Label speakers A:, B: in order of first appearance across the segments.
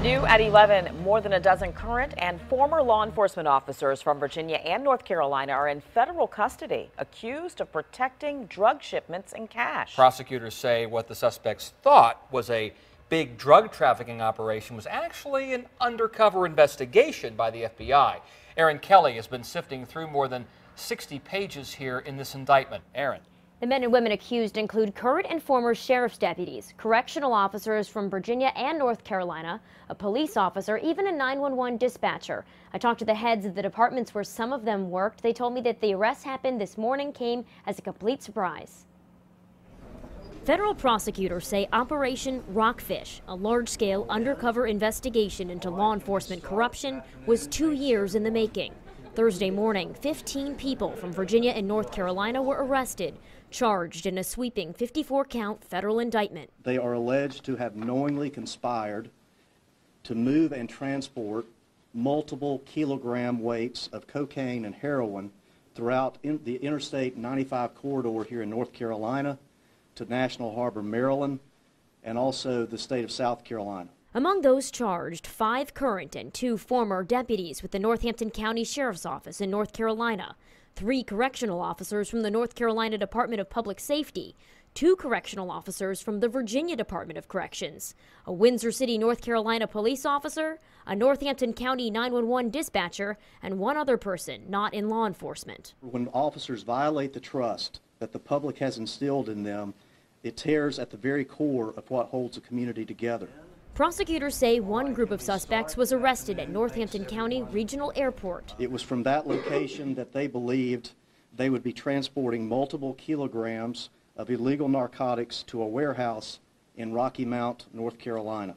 A: New at 11, more than a dozen current and former law enforcement officers from Virginia and North Carolina are in federal custody, accused of protecting drug shipments and cash.
B: Prosecutors say what the suspects thought was a big drug trafficking operation was actually an undercover investigation by the FBI. Erin Kelly has been sifting through more than 60 pages here in this indictment. Erin.
C: The men and women accused include current and former sheriff's deputies, correctional officers from Virginia and North Carolina, a police officer, even a 911 dispatcher. I talked to the heads of the departments where some of them worked. They told me that the arrest happened this morning came as a complete surprise. Federal prosecutors say Operation Rockfish, a large-scale undercover investigation into law enforcement corruption, was 2 years in the making. Thursday morning, 15 people from Virginia and North Carolina were arrested, charged in a sweeping 54-count federal indictment.
D: They are alleged to have knowingly conspired to move and transport multiple kilogram weights of cocaine and heroin throughout the Interstate 95 corridor here in North Carolina to National Harbor, Maryland, and also the state of South Carolina.
C: Among those charged, 5 current and 2 former deputies with the Northampton County Sheriff's Office in North Carolina, 3 correctional officers from the North Carolina Department of Public Safety, 2 correctional officers from the Virginia Department of Corrections, a Windsor City, North Carolina police officer, a Northampton County 911 dispatcher, and 1 other person not in law enforcement.
D: When officers violate the trust that the public has instilled in them, it tears at the very core of what holds a community together.
C: Prosecutors say 1 group of suspects was arrested at Northampton County Regional Airport.
D: It was from that location that they believed they would be transporting multiple kilograms of illegal narcotics to a warehouse in Rocky Mount, North Carolina.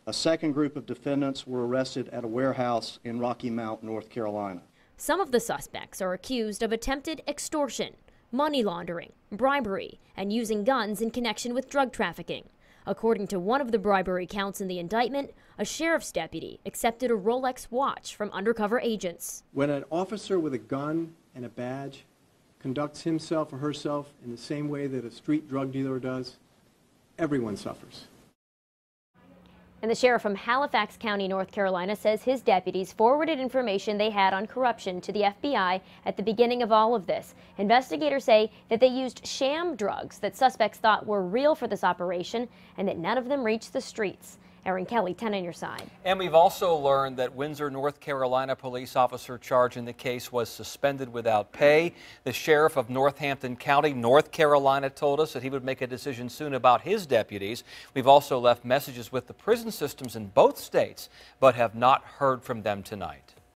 D: A second group of defendants were arrested at a warehouse in Rocky Mount, North Carolina.
C: Some of the suspects are accused of attempted extortion, money laundering, bribery, and using guns in connection with drug trafficking. According to one of the bribery counts in the indictment, a sheriff's deputy accepted a Rolex watch from undercover agents.
E: When an officer with a gun and a badge conducts himself or herself in the same way that a street drug dealer does, everyone suffers.
C: And the sheriff from Halifax County, North Carolina, says his deputies forwarded information they had on corruption to the FBI at the beginning of all of this. Investigators say that they used sham drugs that suspects thought were real for this operation and that none of them reached the streets. Erin Kelly, 10 on your side.
B: And we've also learned that Windsor, North Carolina police officer charged in the case was suspended without pay. The sheriff of Northampton County, North Carolina, told us that he would make a decision soon about his deputies. We've also left messages with the prison systems in both states, but have not heard from them tonight.